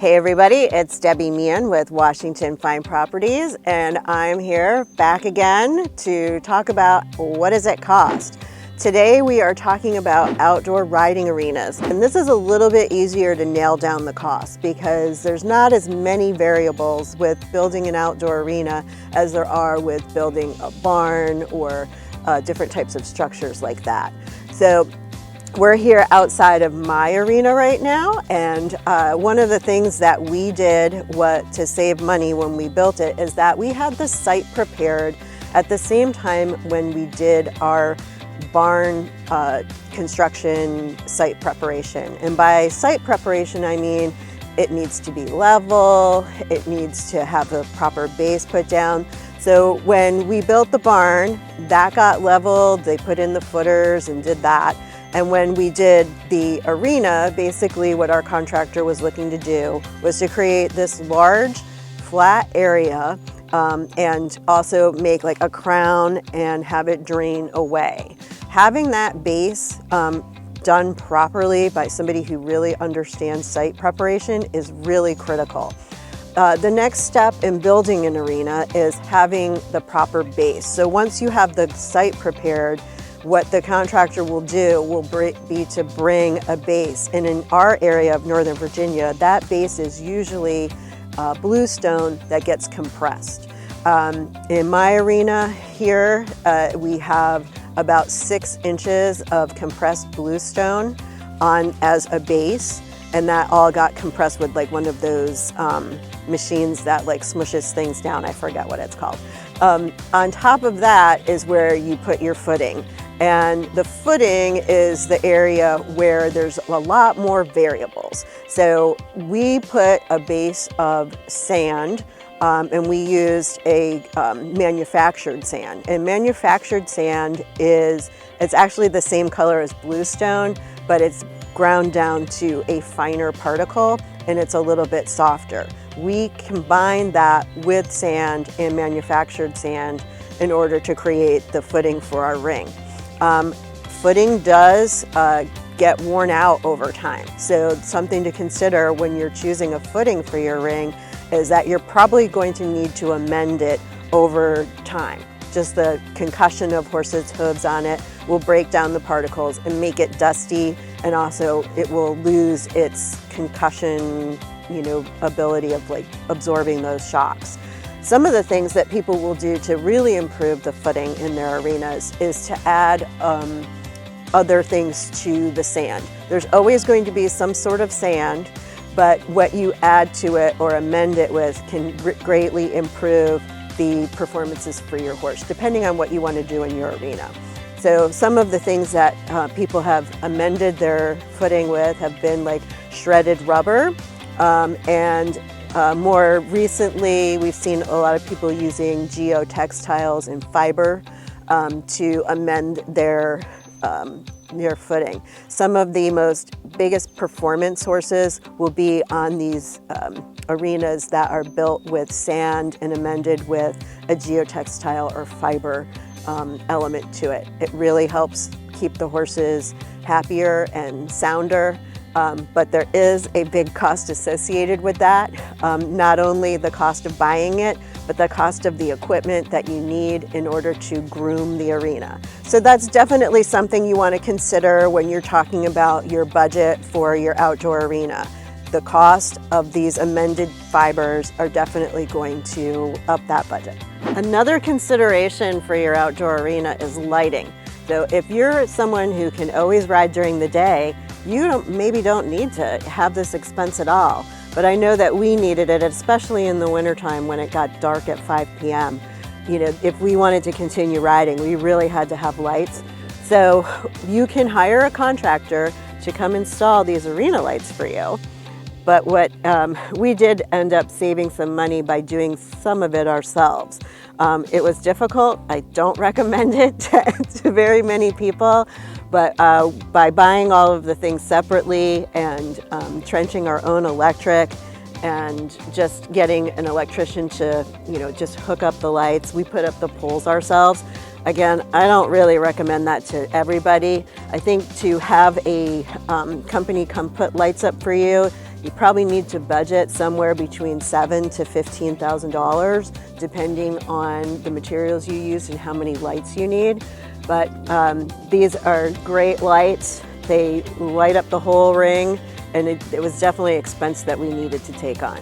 Hey everybody, it's Debbie.meighan with Washington Fine Properties, and I'm here back again to talk about what does it cost. Today we are talking about outdoor riding arenas, and this is a little bit easier to nail down the cost because there's not as many variables with building an outdoor arena as there are with building a barn or different types of structures like that. So we're here outside of my arena right now, and one of the things that we did to save money when we built it is that we had the site prepared at the same time when we did our barn construction site preparation. And by site preparation, I mean it needs to be level, it needs to have a proper base put down. So when we built the barn, that got leveled, they put in the footers and did that. And when we did the arena, basically what our contractor was looking to do was to create this large flat area and also make like a crown and have it drain away. Having that base done properly by somebody who really understands site preparation is really critical. The next step in building an arena is having the proper base. So once you have the site prepared, what the contractor will do will be to bring a base. And in our area of Northern Virginia, that base is usually bluestone that gets compressed. In my arena here, we have about 6 inches of compressed bluestone on as a base, and that all got compressed with like one of those machines that like smushes things down. I forget what it's called. On top of that is where you put your footing. And the footing is the area where there's a lot more variables. So we put a base of sand and we used a manufactured sand. And manufactured sand it's actually the same color as bluestone, but it's ground down to a finer particle and it's a little bit softer. We combine that with sand and manufactured sand in order to create the footing for our ring. Footing does get worn out over time. So something to consider when you're choosing a footing for your ring is that you're probably going to need to amend it over time. Just the concussion of horses' hooves on it will break down the particles and make it dusty, and also it will lose its concussion, ability of like absorbing those shocks. Some of the things that people will do to really improve the footing in their arenas is to add other things to the sand. There's always going to be some sort of sand, but what you add to it or amend it with can greatly improve the performances for your horse, depending on what you want to do in your arena. So some of the things that people have amended their footing with have been like shredded rubber, and more recently, we've seen a lot of people using geotextiles and fiber to amend their footing. Some of the biggest performance horses will be on these arenas that are built with sand and amended with a geotextile or fiber element to it. It really helps keep the horses happier and sounder. But there is a big cost associated with that. Not only the cost of buying it, but the cost of the equipment that you need in order to groom the arena. So that's definitely something you want to consider when you're talking about your budget for your outdoor arena. The cost of these amended fibers are definitely going to up that budget. Another consideration for your outdoor arena is lighting. So if you're someone who can always ride during the day, you maybe don't need to have this expense at all. But I know that we needed it, especially in the wintertime when it got dark at 5 p.m. If we wanted to continue riding, we really had to have lights. So you can hire a contractor to come install these arena lights for you. But what we did end up saving some money by doing some of it ourselves. It was difficult. I don't recommend it to very many people. But by buying all of the things separately and trenching our own electric and just getting an electrician to, just hook up the lights, we put up the poles ourselves. Again, I don't really recommend that to everybody. I think to have a company come put lights up for you, You probably need to budget somewhere between $7,000 to $15,000, depending on the materials you use and how many lights you need. But these are great lights. They light up the whole ring, and it was definitely an expense that we needed to take on.